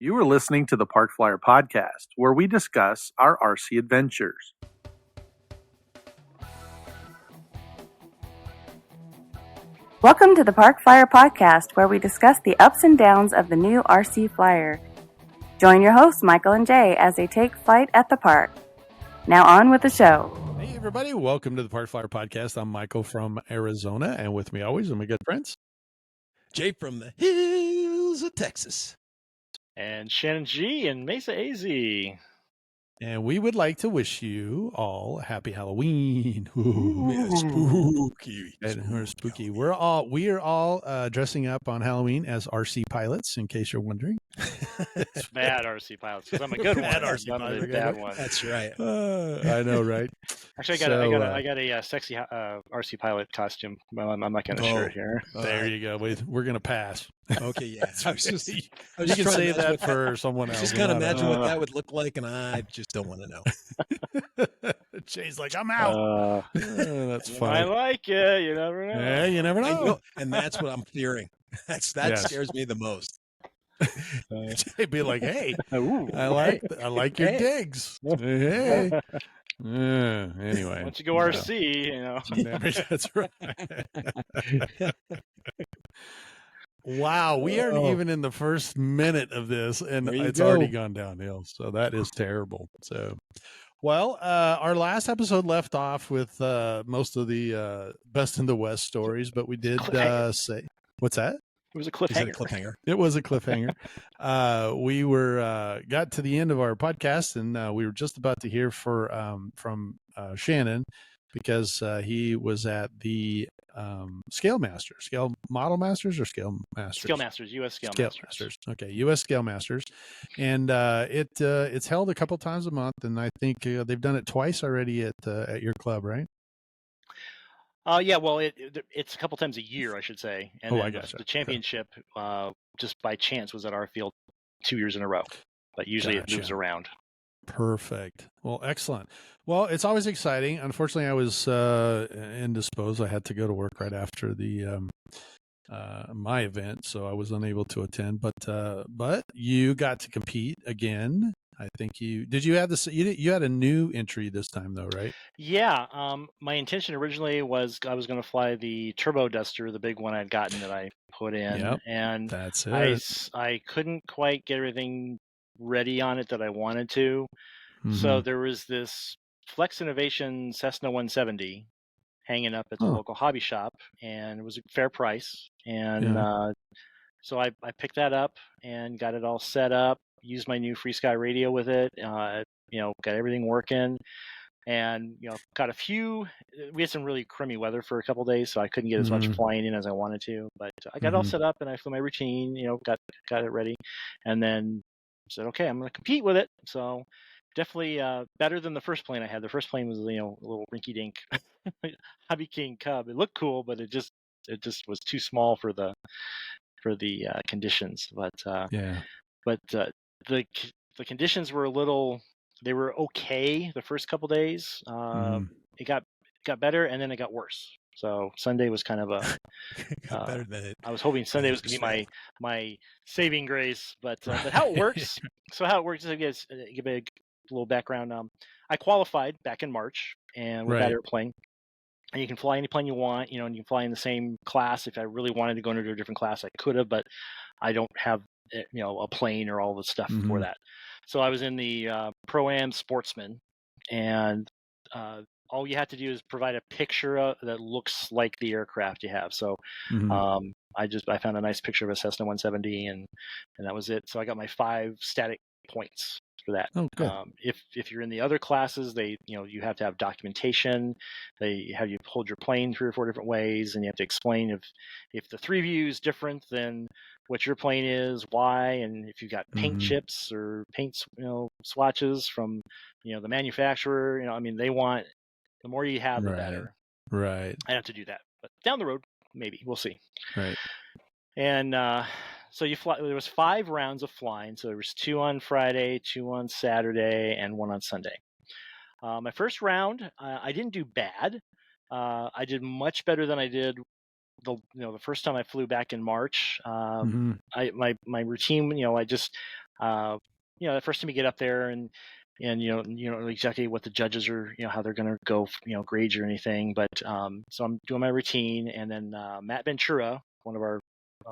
You are listening to the Park Flyer Podcast, where we discuss our RC adventures. Welcome to the Park Flyer Podcast, where we discuss the ups and downs of the new RC Flyer. Join your hosts, Michael and Jay, as they take flight at the park. Now on with the show. Hey, everybody. Welcome to the Park Flyer Podcast. I'm Michael from Arizona, and with me always are my good friends. Jay from the hills of Texas. And Shannon G and Mesa AZ. And we would like to wish you all a happy Halloween. Spooky. And we're spooky. We are all dressing up on Halloween as RC pilots, in case you're wondering. Bad RC pilots, because I'm a good one. Bad RC I'm pilot. a bad one. That's right. I know, right? Actually, I got a sexy RC pilot costume. Well, I'm not going to share it here. There you go. We're going to pass. Okay, yeah. I was just you can say that for someone else. Just kind of imagine what that would look like, and I just don't want to know. Jay's like, I'm out. That's fine. I like it. You never know. Yeah, you never know. And that's what I'm fearing. That scares me the most. They'd be like, "Hey, Ooh, I like your digs." Hey. Anyway, once you go RC, you know. That's right. Wow, we aren't even in the first minute of this, and it's already gone downhill. So that is terrible. So, well, our last episode left off with most of the best in the West stories, but we did say, what's that? It was a cliffhanger. It was a cliffhanger. We were got to the end of our podcast, and we were just about to hear from Shannon, because he was at the Scale Masters, U.S. Scale Masters. Okay, U.S. Scale Masters, and it's held a couple times a month, and I think they've done it twice already at your club, right? Yeah, well, it's a couple times a year, I should say. And I gotcha. The championship, just by chance, was at our field 2 years in a row. But usually it moves around. Perfect. Well, excellent. Well, it's always exciting. Unfortunately, I was indisposed. I had to go to work right after the my event, so I was unable to attend. But you got to compete again. I think you have this. You had a new entry this time, though, right? Yeah. My intention originally was I was going to fly the Turbo Duster, the big one I'd gotten that I put in, and that's it. I couldn't quite get everything ready on it that I wanted to. So there was this Flex Innovation Cessna 170 hanging up at the local hobby shop, and it was a fair price. And so I picked that up and got it all set up. Used my new Free Sky radio with it, got everything working, and got a few. We had some really crummy weather for a couple of days, so I couldn't get as much flying in as I wanted to. But I got it all set up, and I flew my routine. Got it ready, and then said, okay, I'm going to compete with it. So definitely better than the first plane I had. The first plane was a little rinky-dink Hobby King Cub. It looked cool, but it just was too small for the conditions. But the conditions were they were okay the first couple days. It got better, and then it got worse. So Sunday was kind of better than it. I was hoping Sunday was going to be my saving grace, but how it works. So how it works is, I guess, give a little background. I qualified back in March, and with that airplane, and you can fly any plane you want, and you can fly in the same class. If I really wanted to go into a different class, I could have, but I don't have a plane or all the stuff for that. So I was in the Pro-Am Sportsman, and all you have to do is provide a picture that looks like the aircraft you have. So I found a nice picture of a Cessna 170, and that was it. So I got my 5 static points for that. Oh, good. If you're in the other classes, you have to have documentation. They have you hold your plane 3 or 4 different ways, and you have to explain if the 3 view is different than what your plane is, why, and if you've got paint chips or paint swatches from the manufacturer. They want, the more you have, the better. Right. I have to do that, but down the road, maybe we'll see. Right. And so you fly. There was 5 rounds of flying. So there was 2 on Friday, 2 on Saturday, and 1 on Sunday. My first round, I didn't do bad. I did much better than I did the first time I flew back in March. My routine, the first time you get up there and you don't know exactly what the judges are, how they're going to go, grade you or anything. But so I'm doing my routine, and then Matt Ventura, one of our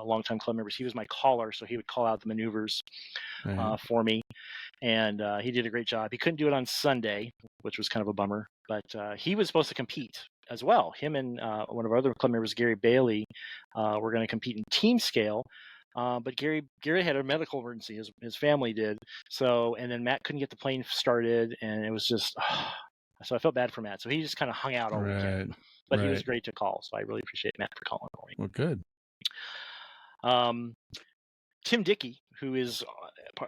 longtime club members, he was my caller, so he would call out the maneuvers for me, and he did a great job. He couldn't do it on Sunday, which was kind of a bummer, but he was supposed to compete as well. Him and one of our other club members, Gary Bailey, were going to compete in team scale. But Gary had a medical emergency. His family did. So, and then Matt couldn't get the plane started, and it was just, so I felt bad for Matt. So he just kind of hung out all weekend. But he was great to call. So I really appreciate Matt for calling for me. Well, good. Tim Dickey, who is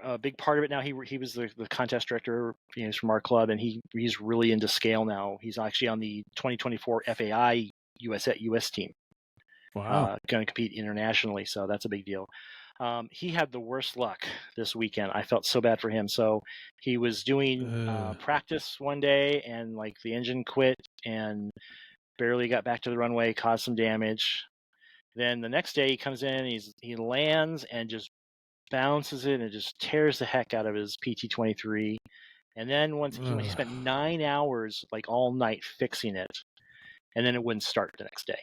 a big part of it now, he was the contest director. He's from our club, and he's really into scale now. He's actually on the 2024 FAI US team. Wow. Going to compete internationally, so that's a big deal. He had the worst luck this weekend. I felt so bad for him. So he was doing practice one day, and like the engine quit and barely got back to the runway, caused some damage. Then the next day he comes in, he lands and just bounces it and just tears the heck out of his PT-23. And then once he spent 9 hours, like all night, fixing it, and then it wouldn't start the next day.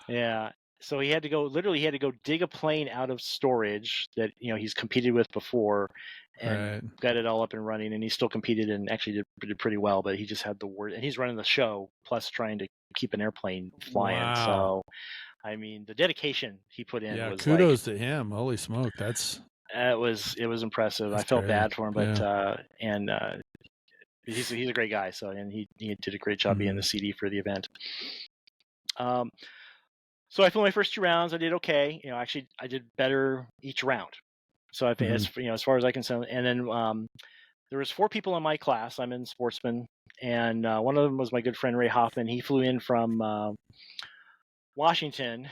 Yeah. So he had to go dig a plane out of storage that he's competed with before, and got it all up and running. And he still competed and actually did pretty well. But he just had the worst. And he's running the show plus trying to keep an airplane flying. Wow. So, I mean, the dedication he put in was kudos to him. Holy smoke, it was impressive. I felt bad for him, but he's a great guy. So, and he did a great job being the CD for the event. So I flew my first 2 rounds. I did okay. Actually, I did better each round. So I think as far as I can tell. And then there was 4 people in my class. I'm in sportsman, and one of them was my good friend Ray Hoffman. He flew in from Washington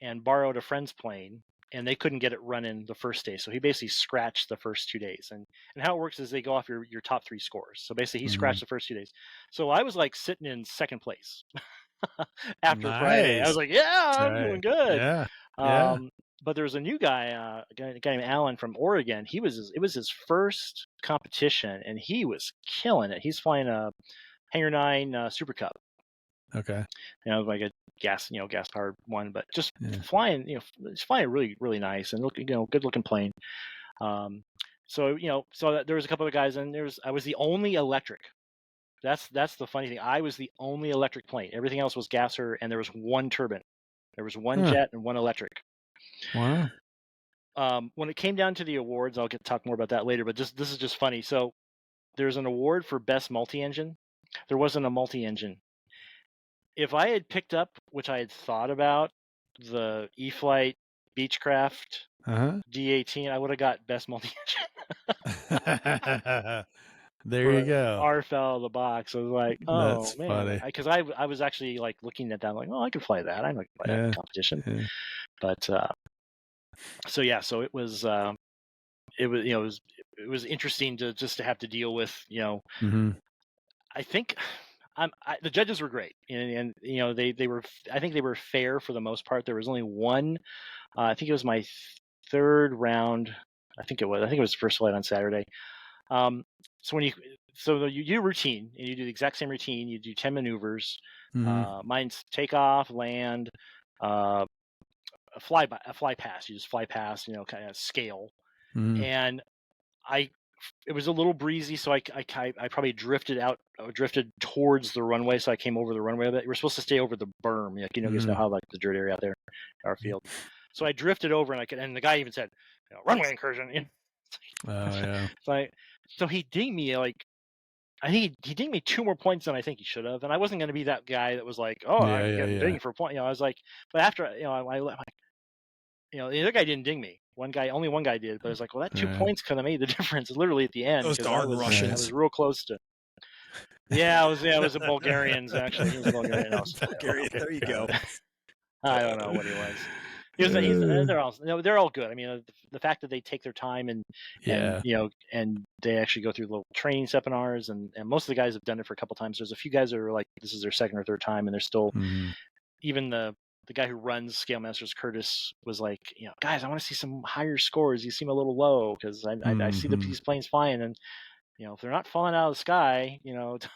and borrowed a friend's plane, and they couldn't get it running the first day. So he basically scratched the first 2 days. And how it works is they go off your top 3 scores. So basically he scratched the first 2 days. So I was like sitting in second place. After Friday, I was like, I'm doing good. Yeah. But there was a new guy, a guy named Alan from Oregon. It was his first competition, and he was killing it. He's flying a Hangar 9 Super Cup. Okay. Like a gas powered one, but just flying, it's flying really, really nice and good looking plane. So there was a couple of guys, and I was the only electric. That's the funny thing. I was the only electric plane. Everything else was gasser, and there was one turbine. There was one jet and one electric. Wow. When it came down to the awards, I'll talk more about that later, but this is just funny. So there's an award for best multi-engine. There wasn't a multi-engine. If I had picked up, which I had thought about, the E-Flight Beechcraft D18, I would have got best multi-engine. There you go. R fell out of the box. I was like, oh, that's man. funny. Because I was actually like looking at that, like, oh, I could fly that. I know I could fly that in competition. Yeah. But so it was it was interesting to have to deal with, I think the judges were great, and they were, I think they were fair for the most part. There was only one, I think it was my third round. I think it was the first flight on Saturday. So you do routine, and you do the exact same routine. You do 10 maneuvers. Mine's takeoff, land, a fly pass. You just fly past, kind of scale. And it was a little breezy, so I probably drifted towards the runway. So I came over the runway. We're supposed to stay over the berm, like, you know how like the dirt area out there, our field. So I drifted over, and the guy even said, runway incursion. Oh yeah. So he dinged me, like, I think he dinged me 2 more points than I think he should have, and I wasn't going to be that guy that was like, I'm getting dinged for a point. I was like, but after the other guy didn't ding me. Only one guy did, but I was like, well, that 2 points could have made the difference literally at the end. Those darn Russians. I was real close to. Yeah, it was the Bulgarians actually. He was a Bulgarian. Bulgarian. There you go. I don't know what he was. They're all good. I mean, the fact that they take their time and they actually go through little training seminars, and most of the guys have done it for a couple times. There's a few guys that are like, this is their second or third time, and they're still even the the guy who runs Scale Masters, Curtis, was like, guys, I want to see some higher scores. You seem a little low because I see these planes flying, and if they're not falling out of the sky, don't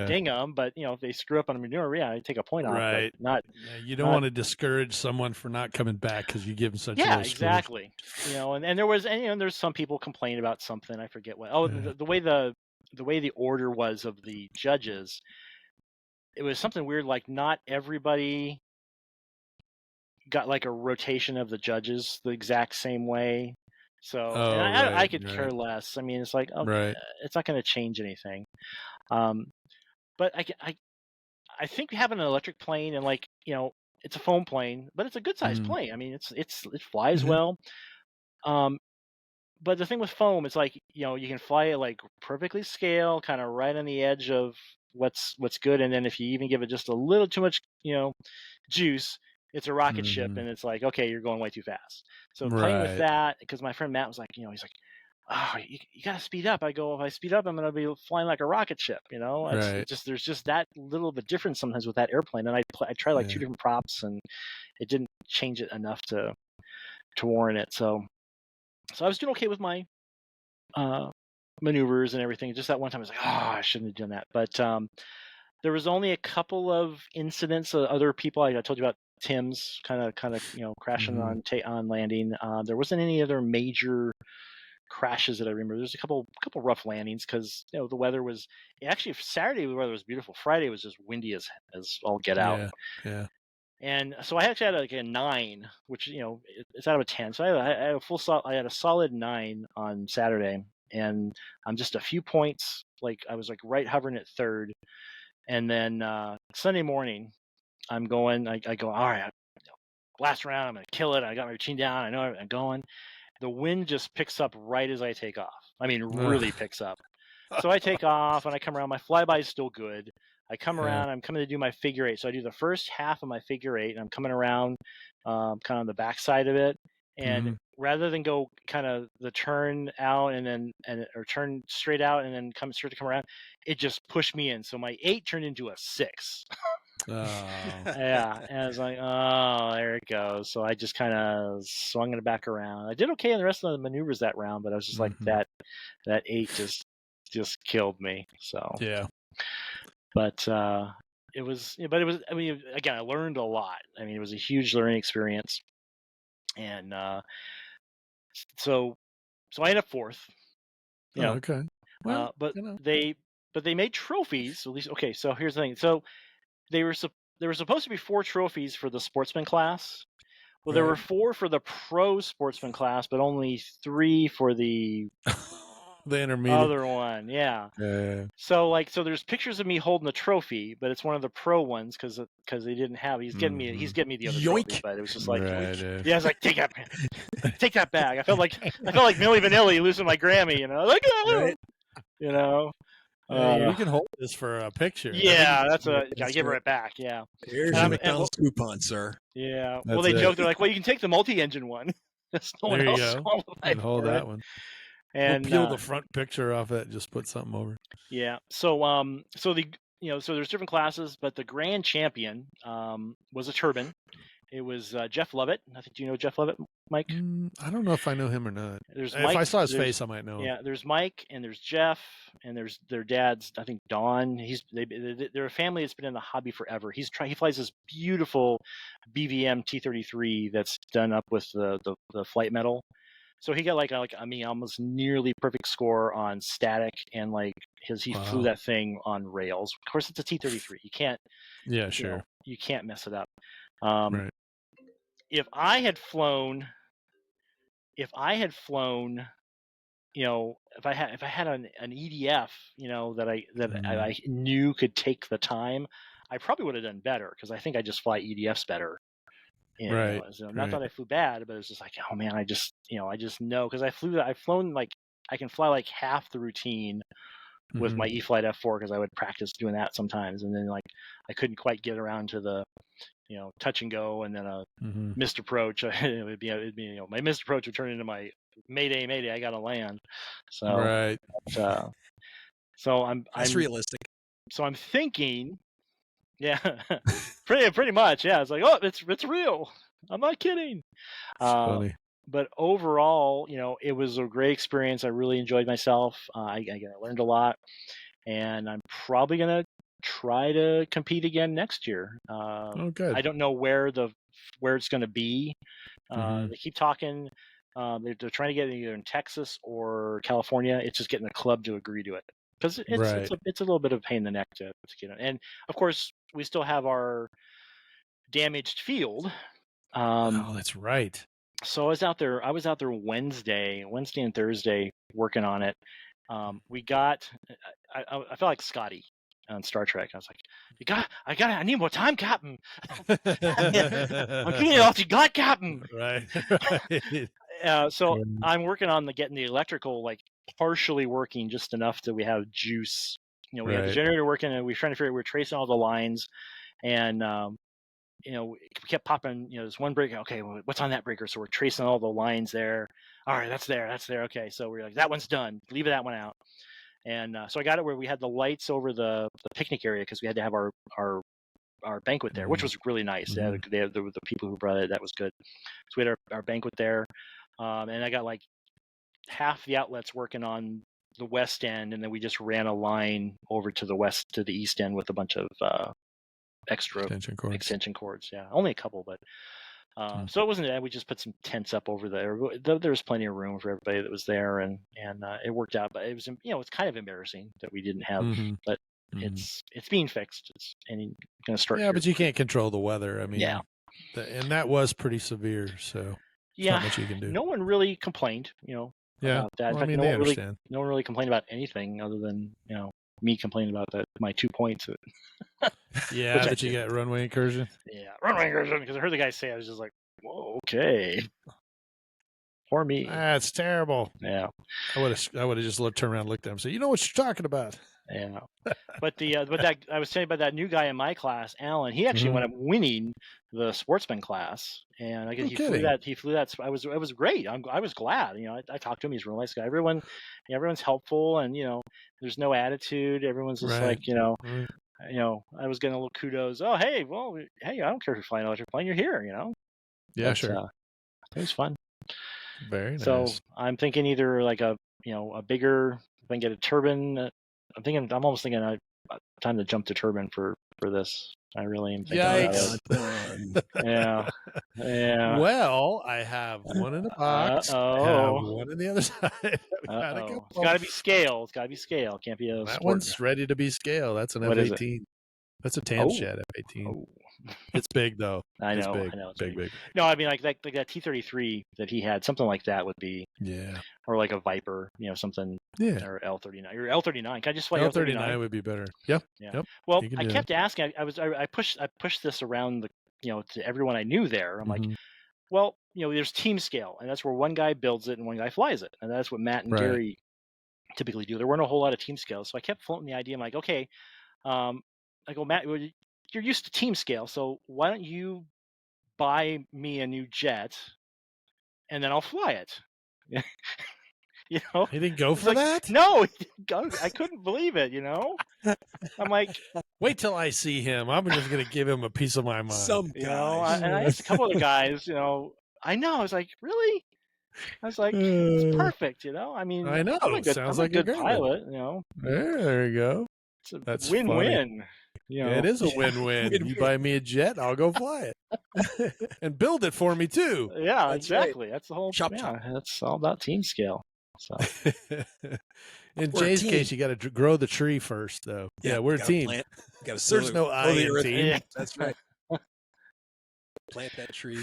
ding them. But if they screw up on a maneuver, I take a point off. Right. But not. Yeah, you don't want to discourage someone for not coming back because you give them such low scores. Exactly. And there was, there's some people complaining about something. I forget what. Oh, the way the order was of the judges, it was something weird. Like not everybody got like a rotation of the judges the exact same way. So I could care less. I mean, it's like, it's not going to change anything. But I think having an electric plane and like, it's a foam plane, but it's a good sized plane. I mean, it flies well. But the thing with foam, it's like, you can fly it like perfectly scale, kind of right on the edge of what's good. And then if you even give it just a little too much, juice, it's a rocket ship, and it's like, okay, you're going way too fast. So playing with that, because my friend Matt was like, he's like, oh, you got to speed up. I go, if I speed up, I'm going to be flying like a rocket ship, It's just, there's just that little of a difference sometimes with that airplane. And I tried like 2 different props, and it didn't change it enough to warrant it. So I was doing okay with my maneuvers and everything. Just that one time I was like, I shouldn't have done that. But there was only a couple of incidents of other people. I told you about Tim's kind of crashing on landing. There wasn't any other major crashes that I remember. There's a couple rough landings because the weather was actually Saturday. The weather was beautiful. Friday was just windy as all get out. Yeah. And so I actually had like a 9, which it's out of a 10. So I had a solid 9 on Saturday, and I'm just a few points. Like I was like right hovering at 3rd, and then Sunday morning, I'm going. I go, all right, last round, I'm gonna kill it. I got my routine down. I know I'm going. The wind just picks up right as I take off. I mean, really picks up. So I take off and I come around. My flyby is still good. I come around. I'm coming to do my figure 8. So I do the first half of my figure 8, and I'm coming around, kind of on the back side of it. And rather than go kind of the turn out or turn straight out and then come around, it just pushed me in. So my 8 turned into a 6. Yeah, and I was like, oh, there it goes. So I just kind of swung it back around. I did okay in the rest of the maneuvers that round, but I was just like that 8 just killed me. So but it was. I mean, again, I learned a lot. I mean, it was a huge learning experience, and so I ended up 4th. Okay. Well, but they made trophies. At least, okay. So here's the thing. So there were supposed to be 4 trophies for the sportsman class. Well, there were 4 for the pro sportsman class, but only 3 for the the intermediate other one. Yeah. So there's pictures of me holding the trophy, but it's one of the pro ones because they didn't have. He's getting me the other trophy, but it was just like, I was like, take that back. I felt like Milli Vanilli losing my Grammy, like, you can hold this for a picture. Yeah, gotta give her it back. Yeah. Here's your McDonald's coupon, sir. Yeah. Well, they joked. They're like, well, you can take the multi-engine one. There you go. And hold that one. And we'll peel the front picture off it. Just put something over. Yeah. So so there's different classes, but the grand champion was a turbine. It was Jeff Lovett. I think, do you know Jeff Lovett, Mike? I don't know if I know him or not. If I saw his face, I might know him. Yeah, there's Mike and there's Jeff and there's their dad's, I think, Don. They're a family that's been in the hobby forever. He flies this beautiful BVM T-33 that's done up with the flight metal. So he got almost nearly perfect score on static, and he flew that thing on rails. Of course, it's a T-33. You can't. Yeah, sure. You can't mess it up. Right. If I had flown, if I had an EDF, that I knew could take the time, I probably would have done better because I think I just fly EDFs better. Right. Not that I flew bad, but it was just like, oh man, I just know because I've flown I can fly like half the routine with my E-flite F4 because I would practice doing that sometimes, and then I couldn't quite get around to the touch and go, and then a missed approach. It'd be my missed approach would turn into my mayday, I gotta land. So right. So I'm realistic. So I'm thinking, yeah. Pretty much, yeah. It's like, oh, it's real. I'm not kidding. It's funny. But overall, it was a great experience. I really enjoyed myself. I learned a lot, and I'm probably gonna try to compete again next year. Oh, good. I don't know where it's gonna be. They keep talking. They're trying to get it either in Texas or California. It's just getting the club to agree to it because it's a little bit of a pain in the neck to get it. And of course, we still have our damaged field. Oh, that's right. So I was out there Wednesday and Thursday working on it. We got. I felt like Scotty on Star Trek. I was like, I need more time, Captain. I'm getting it off you got, Captain. Right. So I'm working on getting the electrical partially working just enough that we have juice. We had the generator working, and we were trying to figure out, we're tracing all the lines, and we kept popping, this one breaker. Okay, well, what's on that breaker? So we're tracing all the lines there. All right, that's there. Okay, so we're like, that one's done. Leave that one out. And so I got it where we had the lights over the picnic area because we had to have our banquet there, which was really nice. They had the people who brought it. That was good. So we had our banquet there, and I got half the outlets working on the west end, and then we just ran a line over to the east end with a bunch of extra extension cords. Yeah, only a couple, but so it wasn't that. We just put some tents up over there. There was plenty of room for everybody that was there, and it worked out. But it was it's kind of embarrassing that we didn't have, but it's being fixed. It's going to start. Yeah, but you can't control the weather. I mean, yeah, and that was pretty severe. So not much you can do. No one really complained. Yeah, about that. Well, in fact, they understand. No one really complained about anything other than me complaining about my 2 points. Yeah, but you got runway incursion. Yeah, runway incursion, because I heard the guy say, I was just like, whoa, okay. Poor me. That's terrible. Yeah. I would have just turned around and looked at him and said, you know what you're talking about. Yeah. But that I was telling you about that new guy in my class, Alan, he actually wound up winning the sportsman class. And I guess he flew that. It was great. I was glad. I talked to him. He's a real nice guy. Everyone's helpful, and there's no attitude. Everyone's just I was getting a little kudos. Oh, hey, I don't care if you're flying an electric plane. You're here, Yeah, sure. It was fun. Very nice. So I'm thinking either a bigger, if I can get a turbine. I'm almost thinking time to jump to turbine for this. I really am thinking about it. Yeah. Well, I have one in the box. I have one in the other side. It's got to be scale. Can't be a that one's ready to be scale. That's an F-18. That's a Tamshed F-18. Oh. It's big though. I know. It's big. No, I mean like that T-33 that he had, something like that would be. Yeah. Or like a Viper, something. Yeah. Or L-39. Or L-39. Can I just fly L-39? L-39 would be better. Yeah. Yep. Well, I kept asking. I pushed this around to everyone I knew there. I'm like, well, there's team scale, and that's where one guy builds it and one guy flies it, and that's what Matt and Gary typically do. There weren't a whole lot of team scales, so I kept floating the idea. I'm like, okay, I go, Matt, you're used to team scale, so why don't you buy me a new jet, and then I'll fly it. He didn't go for that? No, he didn't go. I couldn't believe it. I'm like, wait till I see him. I'm just gonna give him a piece of my mind. Some guys. And I asked a couple other guys. I know. I was like, really? I was like, it's perfect. I mean, I know. I'm a good pilot. There you go. That's win-win. It is a win-win. You buy me a jet, I'll go fly it, and build it for me too. Yeah, exactly. Right. That's the whole. Chop. That's all about team scale. So. In Jay's case, you got to grow the tree first, though. Yeah, we're a team. There's no I in team. Yeah, that's right. Plant that tree.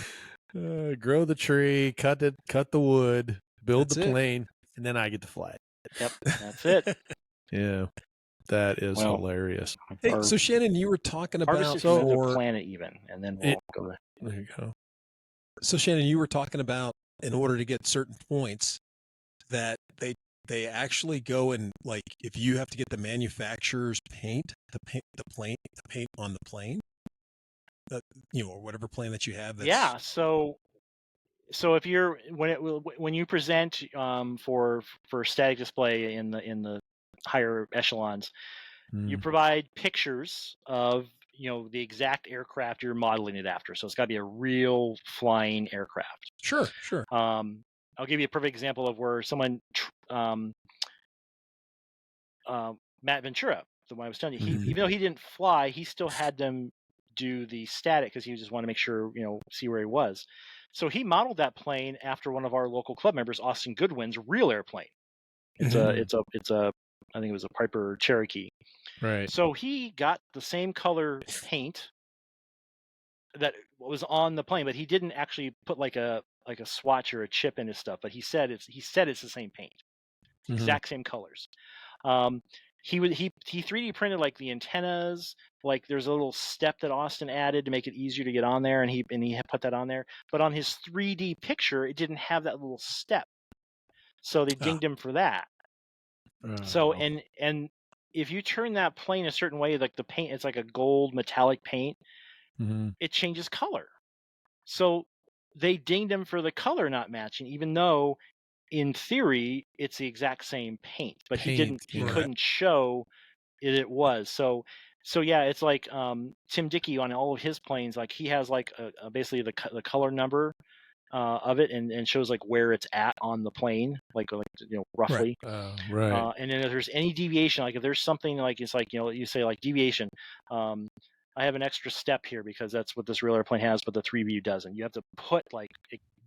Grow the tree, cut the wood, build the plane, and then I get to fly it. Yep, that's it. Yeah, that is hilarious. Hey, so Shannon, you were talking about the planet even, and then we'll go there. There you go. So Shannon, you were talking about in order to get certain points that they actually go and if you have to get the manufacturer's paint on the plane, or whatever plane that you have. Yeah. So if you're when you present for static display in the higher echelons, you provide pictures of the exact aircraft you're modeling it after. So it's got to be a real flying aircraft. Sure. I'll give you a perfect example of where someone, Matt Ventura, the one I was telling you, even though he didn't fly, he still had them do the static because he just wanted to make sure, see where he was. So he modeled that plane after one of our local club members, Austin Goodwin's real airplane. It's a I think it was a Piper Cherokee. Right. So he got the same color paint that was on the plane, but he didn't actually put like a swatch or a chip in his stuff. But he said it's the same paint, exact same colors. He 3D printed like the antennas. Like there's a little step that Austin added to make it easier to get on there, and he put that on there. But on his 3D picture, it didn't have that little step, so they dinged him for that. So and if you turn that plane a certain way, like the paint, it's like a gold metallic paint, it changes color. So they dinged him for the color not matching, even though in theory it's the exact same paint, but he couldn't show it was. So yeah, it's like Tim Dickey on all of his planes, like he has like basically the color number of it and shows like where it's at on the plane, like roughly. Right. And then if there's any deviation, like if there's something like it's like you say like deviation, I have an extra step here because that's what this real airplane has, but the 3 view doesn't. You have to put like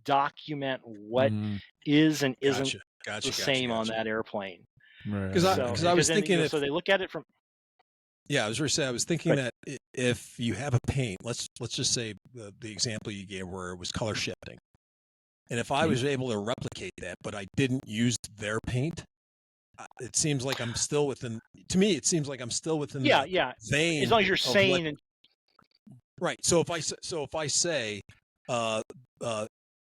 document what is and isn't the same on that airplane. Right. Because I was thinking so they look at it from. Yeah, I was going to say, I was thinking that if you have a paint, let's just say the example you gave where it was color shifting. And if I was able to replicate that, but I didn't use their paint, it seems like I'm still within, to me, it seems like I'm still within the vein. As long as you're sane. Right. So if I say,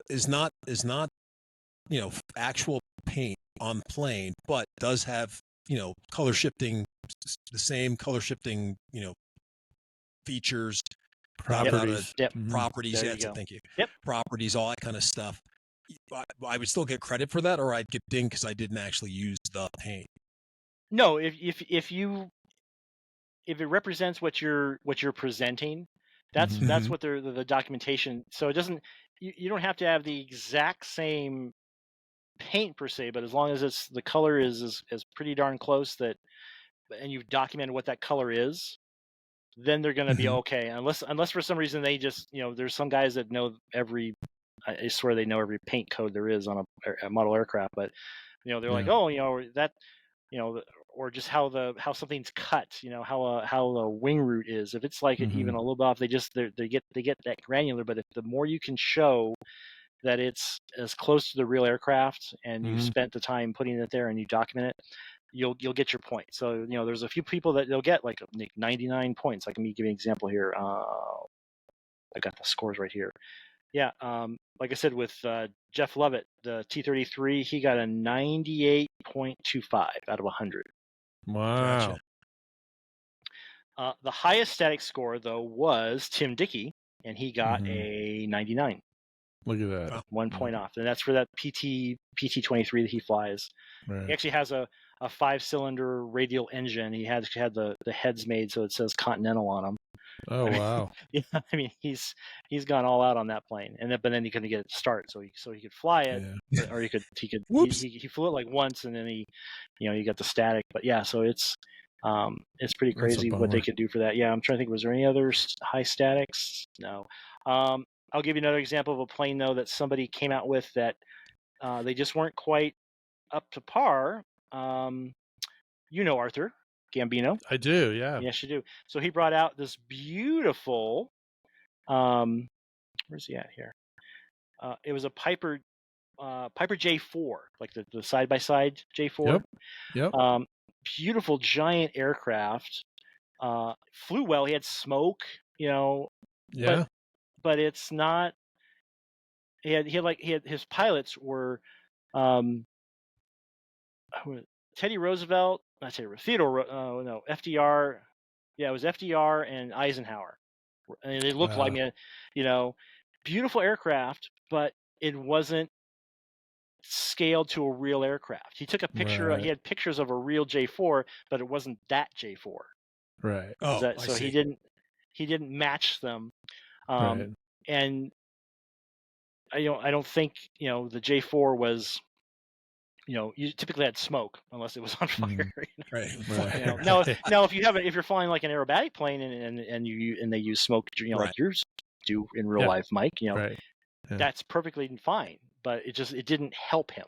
is not, actual paint on plane, but does have, color shifting, the same color shifting, features, properties. Properties. Thank you. Yep. Properties, all that kind of stuff. I would still get credit for that, or I'd get dinged because I didn't actually use the paint. No, if it represents what you're presenting, that's what the documentation. So it doesn't. You don't have to have the exact same paint per se, but as long as the color is pretty darn close that, and you've documented what that color is, then they're going to be okay. Unless for some reason they just there's some guys that know I swear they know every paint code there is on a model aircraft, but they're like, that, or just how something's cut, how the wing root is. If it's like even a little bit off, they get that granular. But if the more you can show that it's as close to the real aircraft and you spent the time putting it there and you document it, you'll get your point. So there's a few people that they'll get like 99 points. Like, let me give you an example here. I got the scores right here. Yeah, like I said, with Jeff Lovett, the T-33, he got a 98.25 out of 100. Wow. Gotcha. The highest static score, though, was Tim Dickey, and he got a 99. Look at that. 1 point off. And that's for that PT-23 that he flies. Right. He actually has a 5-cylinder radial engine. He had the heads made so it says Continental on them. Oh, wow. Yeah, I mean he's gone all out on that plane, but then he couldn't get it to start, so he could fly it, or he could he flew it like once, and then he got the static. But yeah, so it's pretty crazy what they could do for that. Yeah, I'm trying to think. Was there any other high statics? No. I'll give you another example of a plane though that somebody came out with that they just weren't quite up to par. Arthur Gambino. I do, yeah. Yes, you do. So he brought out this beautiful, where's he at here? It was a Piper J4, like the side-by-side J4. Yep. Beautiful giant aircraft. Flew well. He had smoke, Yeah. But it's not. He had his pilots were Teddy Roosevelt. I say Theodore. No, FDR. Yeah, it was FDR and Eisenhower, and they looked like beautiful aircraft, but it wasn't scaled to a real aircraft. He took a picture. Right. He had pictures of a real J4, but it wasn't that J4. Right. So he didn't. he didn't match them. Right. And I don't think the J4 was. You typically had smoke unless it was on fire. Right. Now if you're flying like an aerobatic plane and they use smoke, Right. like yours do in real life, Mike, Right. Yeah. that's perfectly fine, but it didn't help him.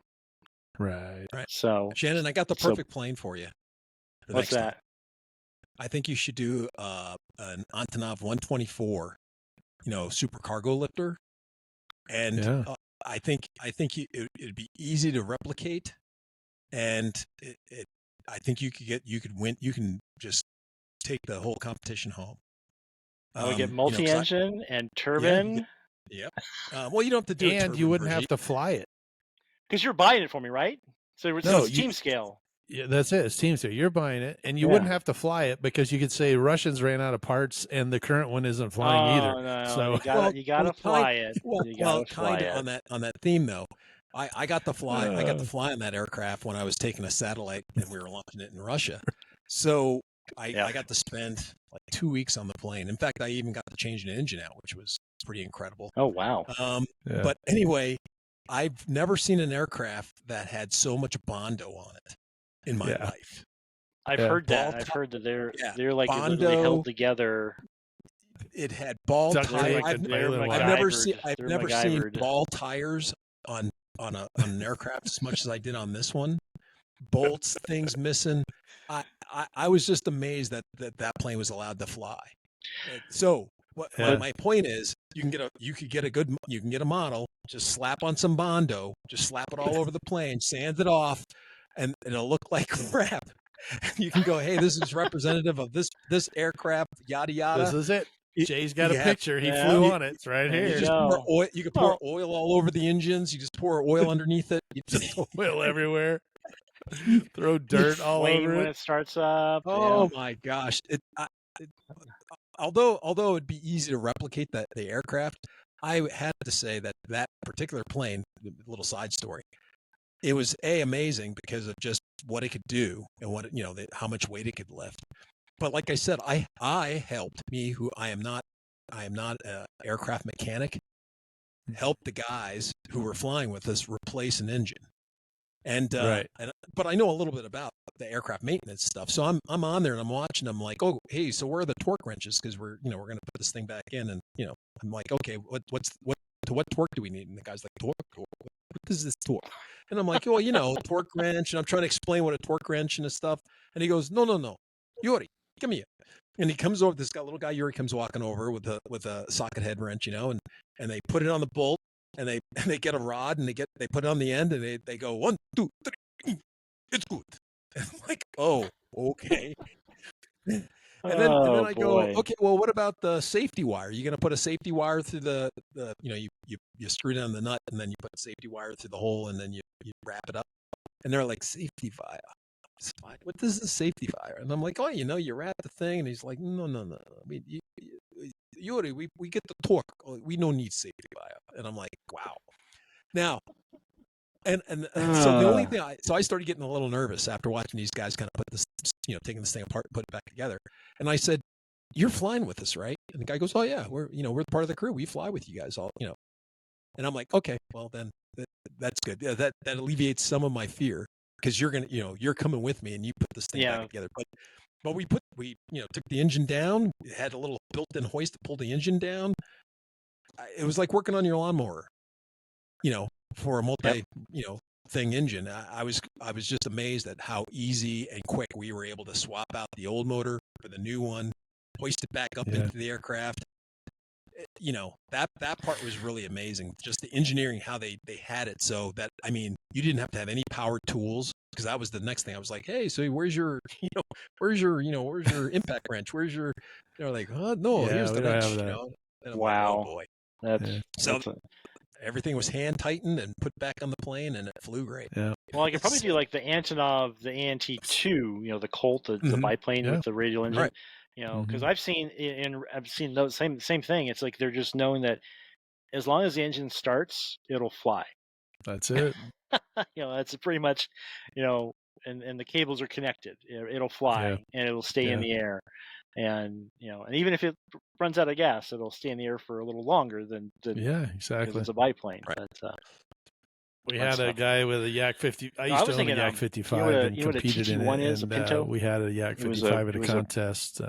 Right. So Shannon, I got the perfect plane for you. What's that? Time. I think you should do an Antonov 124, super cargo lifter, and I think it'd be easy to replicate, and I think you could win. You can just take the whole competition home. I would get multi-engine and turbine. Yep. Well, you don't have to do it, and you wouldn't have to fly it because you're buying it for me, right? So it's team scale. Yeah, that's it. It's team scale. You're buying it, and you wouldn't have to fly it because you could say Russians ran out of parts, and the current one isn't flying either. No, so you gotta fly it. Well, kind of on that theme though. I got to fly. I got to fly on that aircraft when I was taking a satellite and we were launching it in Russia. So I got to spend like 2 weeks on the plane. In fact, I even got to change an engine out, which was pretty incredible. Oh wow! But anyway, I've never seen an aircraft that had so much Bondo on it in my life. I've heard that. I've heard that they're like literally held together. It had ball tires. I've never seen ball tires on an aircraft as much as I did on this one. Bolts, things missing. I was just amazed that plane was allowed to fly. So my point is, you can get a model, just slap on some Bondo, just slap it all over the plane, sand it off, and it'll look like crap. You can go, hey, this is representative of this aircraft, yada yada. This is it. Jay's got a picture. He flew on it. It's right here. You just pour oil. You can pour oil all over the engines. You just pour oil underneath it. You just oil everywhere. Throw dirt all over when it starts up. Oh my gosh! Although it'd be easy to replicate the aircraft, I had to say that particular plane. Little side story. It was amazing because of just what it could do and what how much weight it could lift. But like I said, I helped who I am not an aircraft mechanic, helped the guys who were flying with us replace an engine. And but I know a little bit about the aircraft maintenance stuff. So I'm on there and I'm watching. I'm like, oh, hey, so where are the torque wrenches? Because we're going to put this thing back in. And I'm like, okay, what torque do we need? And the guy's like, torque. What is this torque? And I'm like, well, torque wrench. And I'm trying to explain what a torque wrench and stuff. And he goes, no, Yuri, come here. And he comes over. This little guy Yuri comes walking over with a socket head wrench, and they put it on the bolt. And they get a rod and they put it on the end and they go 1, 2, 3, it's good. And I'm like, oh, okay. And then I go, okay, well, what about the safety wire? You're gonna put a safety wire through the you screw down the nut and then you put a safety wire through the hole and then you wrap it up. And they're like, safety wire. What is the safety wire? And I'm like, oh, you wrap the thing. And he's like, no. I mean, Yuri, we get the torque. We don't need safety wire. And I'm like, wow. Now, and so the only thing I started getting a little nervous after watching these guys kind of put this, taking this thing apart and put it back together. And I said, you're flying with us, right? And the guy goes, oh yeah, we're part of the crew. We fly with you guys all, And I'm like, okay, well then that's good. Yeah, that alleviates some of my fear because you're you're coming with me and you put this thing back together. But we took the engine down. It had a little built-in hoist to pull the engine down. It was like working on your lawnmower, for a multi, thing engine. I was just amazed at how easy and quick we were able to swap out the old motor for the new one, hoist it back up into the aircraft. That part was really amazing. Just the engineering, how they had it so that, I mean, you didn't have to have any power tools. Because that was the next thing. I was like, hey, so where's your impact wrench? Where's your? They're like, oh no, here's the wrench. And I'm wow, like, oh boy. Everything was hand tightened and put back on the plane, and it flew great. Yeah. Well, I could probably do like the Antonov, the ANT-2, the Colt, the biplane with the radial engine. Right. Because I've seen those same thing. It's like they're just knowing that as long as the engine starts, it'll fly. That's it. That's pretty much, and the cables are connected. It'll fly and it'll stay in the air. and and even if it runs out of gas, it'll stay in the air for a little longer than Yeah, exactly. because it's a biplane. Right. But we had a guy with a Yak 50. I used to own a Yak 55 and competed in it. Is, a Pinto? We had a Yak 55 at a contest.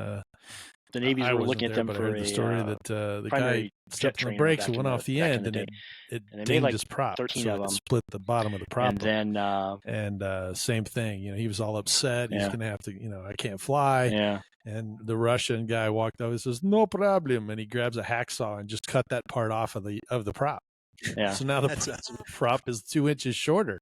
The Navy's were looking at them but for I heard the story that the guy stepped on the trainer brakes back and in went off the back end, in the and it And they made dinged like his prop, 13 so of it them. split the bottom of the prop. And then and same thing, he was all upset. He's Yeah. going to have to, I can't fly. yeah, And the Russian guy walked over and says, "No problem," and he grabs a hacksaw and just cut that part off of the prop. yeah. So now the prop is 2 inches shorter.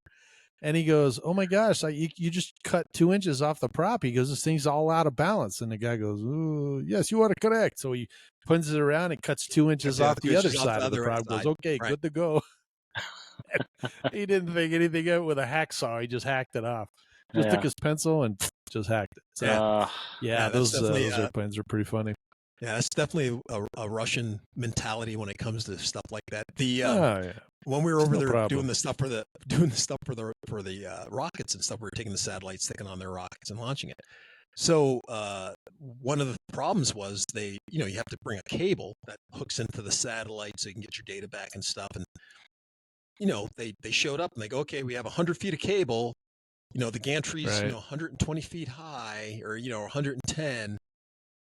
And he goes, "Oh my gosh, you just cut 2 inches off the prop." He goes, "This thing's all out of balance." And the guy goes, "Ooh, yes, you are correct." So he pins it around and cuts 2 inches off the other side of the prop. Goes, "Okay, right. good to go." He didn't think anything of it with a hacksaw. He just hacked it off. Just took his pencil and just hacked it. So, those airplanes are pretty funny. Yeah, that's definitely a Russian mentality when it comes to stuff like that. When we were over there doing the stuff for the rockets and stuff, we were taking the satellites, sticking on their rockets, and launching it. So one of the problems was you have to bring a cable that hooks into the satellite so you can get your data back and stuff. And they showed up and they go, "Okay, we have 100 feet of cable. The gantry's 120 feet high, or 110."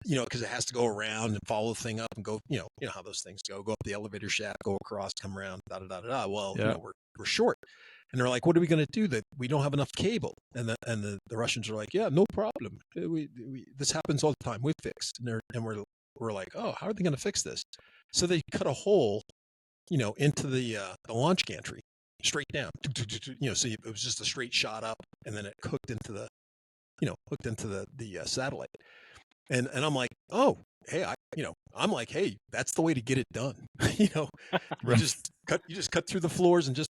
Because it has to go around and follow the thing up and go, how those things go up the elevator shaft, go across, come around, da da da da. Well, we're short, and they're like, "What are we going to do? That we don't have enough cable?" And the Russians are like, "Yeah, no problem. This happens all the time. We fixed." And we're like, "Oh, how are they going to fix this?" So they cut a hole, into the launch gantry, straight down. So it was just a straight shot up, and then it hooked into the satellite. And I'm like, "Oh, hey, I'm like, hey, that's the way to get it done." You just cut through the floors and just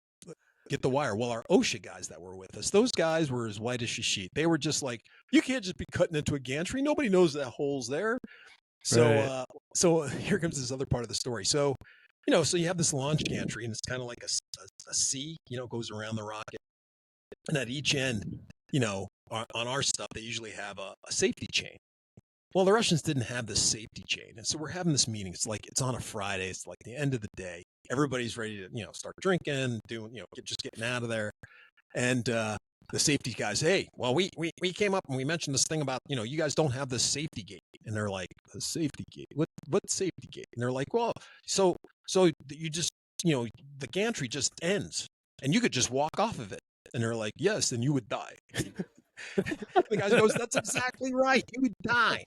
get the wire. Well, our OSHA guys that were with us, those guys were as white as a sheet. They were just like, "You can't just be cutting into a gantry. Nobody knows that hole's there." So, so here comes this other part of the story. So, so you have this launch gantry, and it's kind of like a C, goes around the rocket, and at each end, on our stuff, they usually have a safety chain. Well, the Russians didn't have this safety chain. And so we're having this meeting. It's on a Friday. It's like the end of the day. Everybody's ready to, start drinking, just getting out of there. And the safety guys, "Hey, well, we came up and we mentioned this thing about, you guys don't have this safety gate." And they're like, "The safety gate? What safety gate?" And they're like, "Well, so you just, the gantry just ends and you could just walk off of it." And they're like, "Yes, and you would die." The guy goes, "That's exactly right. You would die."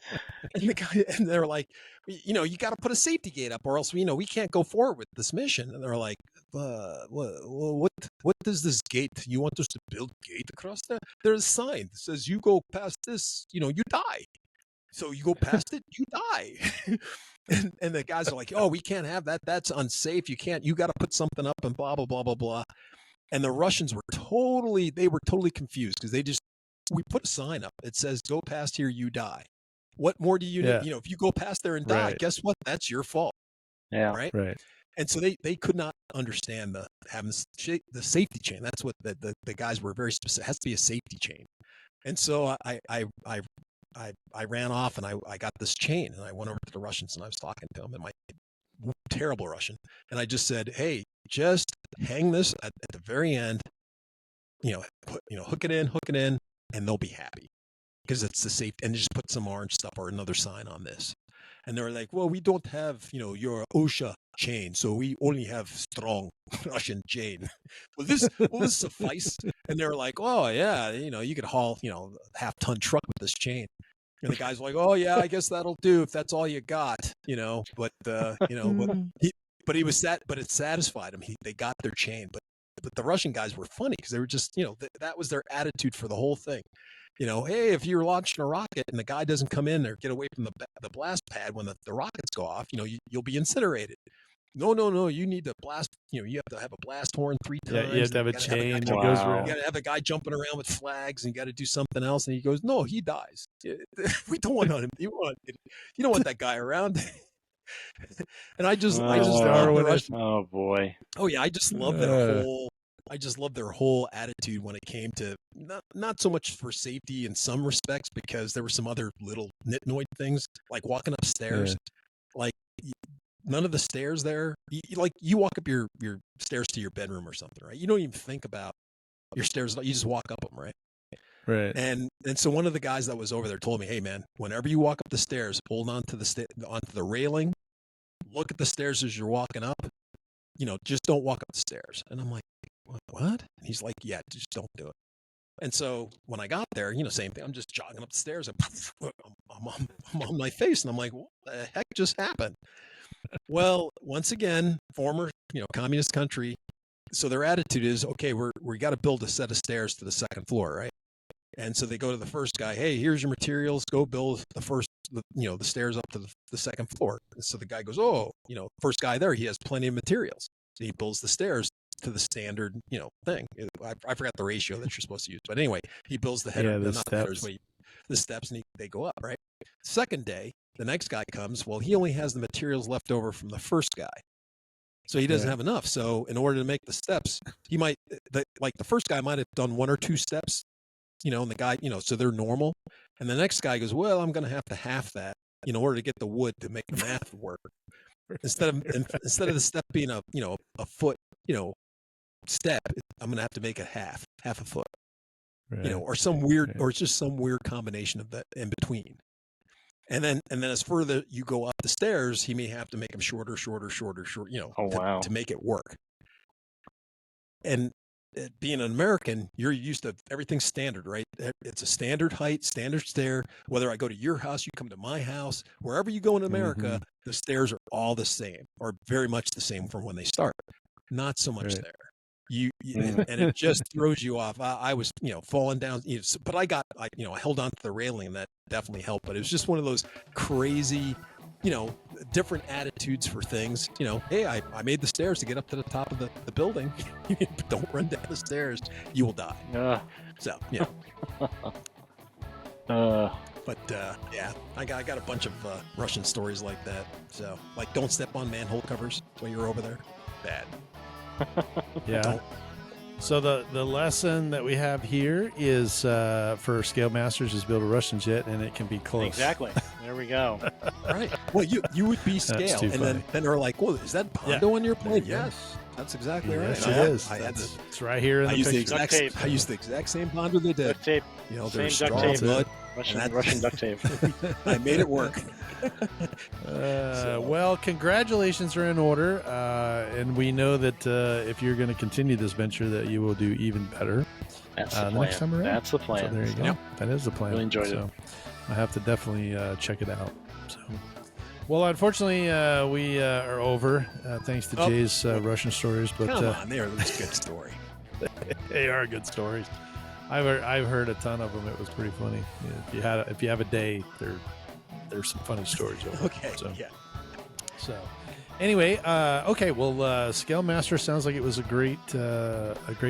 And they're like, "You got to put a safety gate up, or else we can't go forward with this mission." And they're like, "What does this gate? You want us to build a gate across there? There's a sign that says you go past this, you die. So you go past it, you die." And the guys are like, "Oh, we can't have that. That's unsafe. You got to put something up and blah blah blah blah blah." And the Russians were totally confused because we put a sign up. It says, "Go past here, you die." What more do you need? If you go past there and die, guess what? That's your fault. Yeah. Right. And so they could not understand having the safety chain. That's what the guys were very specific. It has to be a safety chain. And so I ran off and I got this chain and I went over to the Russians and I was talking to them in my terrible Russian. And I just said, "Hey, just hang this at the very end, hook it in, and they'll be happy because it's the safe." And just put some orange stuff or another sign on this. And they were like, "Well, we don't have, your OSHA chain, so we only have strong Russian chain. Will this suffice?" And they were like, "Oh yeah, you could haul, half-ton truck with this chain." And the guy's like, "Oh yeah, I guess that'll do if that's all you got, But but he was but it satisfied him. They got their chain, but the Russian guys were funny because they were just, that was their attitude for the whole thing. Hey, if you're launching a rocket and the guy doesn't come in or get away from the blast pad when the rockets go off, you'll be incinerated. No, you need to blast, you have to have a blast horn 3 times. Yeah, you have to have a chain that goes goes around. You got to have a guy jumping around with flags and you got to do something else. And he goes, "No, he dies. We don't want him. You don't want that guy around." And I just love the Russian. Oh boy. Oh yeah, I just love their I just love their whole attitude when it came to not so much for safety in some respects, because there were some other little nitnoid things like walking upstairs. Like none of the stairs there, you walk up your stairs to your bedroom or something, right? You don't even think about your stairs. You just walk up them, right? Right. And so one of the guys that was over there told me, hey man, whenever you walk up the stairs, hold on to onto the railing, look at the stairs as you're walking up, just don't walk up the stairs. And I'm like, what? And he's like, yeah, just don't do it. And so when I got there, same thing. I'm just jogging up the stairs and I'm on my face. And I'm like, what the heck just happened? Well, once again, former, communist country. So their attitude is, okay, we got to build a set of stairs to the second floor, right? And so they go to the first guy, hey, here's your materials, go build the stairs up to the second floor. And so the guy goes, oh, first guy there, he has plenty of materials. So he builds the stairs to the standard, thing. I forgot the ratio that you're supposed to use. But anyway, he builds the header, the steps, and they go up, right? Second day, the next guy comes. Well, he only has the materials left over from the first guy. So he doesn't have enough. So in order to make the steps, he might, the first guy might have done 1 or 2 steps, and the guy, so they're normal. And the next guy goes, well, I'm going to have to half that in order to get the wood to make the math work. Instead of the step being a foot, step, I'm going to have to make it half a foot, right. Or some weird, or it's just some weird combination of that in between. And then as further you go up the stairs, he may have to make them shorter, to make it work. And being an American, you're used to everything standard, right? It's a standard height, standard stair. Whether I go to your house, you come to my house, wherever you go in America, the stairs are all the same, or very much the same from when they start. Not so much there. And it just throws you off. I was, falling down, but I held on to the railing, and that definitely helped. But it was just one of those crazy, different attitudes for things. Hey, I made the stairs to get up to the top of the building. But don't run down the stairs, you will die. So but yeah, I got a bunch of Russian stories like that. So like, don't step on manhole covers while you're over there. Bad. Yeah. So the lesson that we have here is for Scale Masters is build a Russian jet, and it can be close. Exactly. There we go. Right. Well, you would be Scale, and then they're like, well, is that Pondo on your plane? Yes. That's exactly right. Yes, it is. It's right here in the picture. I used the exact same Pondo they did. Duct tape. There's same duct tape. blood. Russian duct tape. I made it work. Well, congratulations are in order, and we know that if you're going to continue this venture, that you will do even better. That's the plan. Next time around. That's the plan. So there you go. That is the plan. Really enjoyed it. I have to definitely check it out. So, well, unfortunately, we are over. Thanks to Jay's Russian stories, but come on, they're a good story. They are good stories. I've heard a ton of them. It was pretty funny. If you have a day, there's some funny stories over. Okay. So anyway, okay. Well, Scale Master sounds like it was a great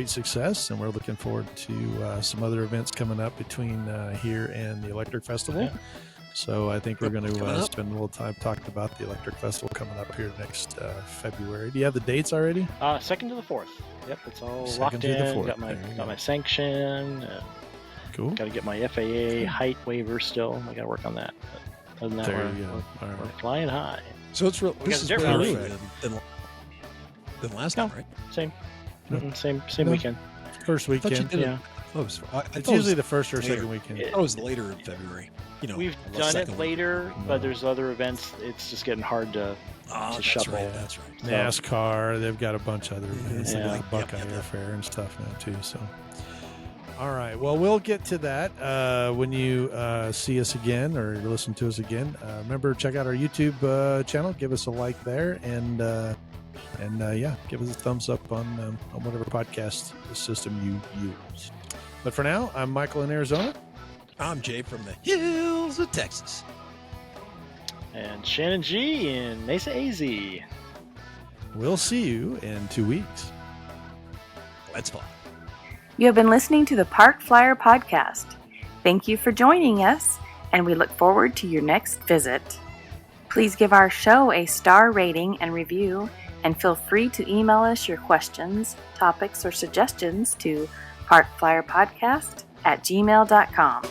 success, and we're looking forward to some other events coming up between here and the Electric Festival. Yeah. So I think we're going to spend a little time talking about the Electric Festival coming up here next February. Do you have the dates already? 2nd to the 4th. Yep, it's all locked in. Got my sanction. Cool. Got to get my FAA height waiver still. I got to work on that. But other than that, we're flying high. So it's real. This is way than last time, right? Same. Same weekend. First weekend. Yeah. It's usually the first or second weekend. It was later in February. We've done it later, but there's other events. It's just getting hard to shuffle. That's right. NASCAR, they've got a bunch of other events, like Buckeye Airfare and stuff now too. So, all right. Well, we'll get to that when you see us again or listen to us again. Remember, check out our YouTube channel. Give us a like there, and give us a thumbs up on whatever podcast system you use. But for now, I'm Michael in Arizona. I'm Jay from the hills of Texas. And Shannon G in Mesa AZ. We'll see you in 2 weeks. Let's fly. You have been listening to the Park Flyer Podcast. Thank you for joining us, and we look forward to your next visit. Please give our show a star rating and review, And feel free to email us your questions, topics, or suggestions to parkflyerpodcast@gmail.com.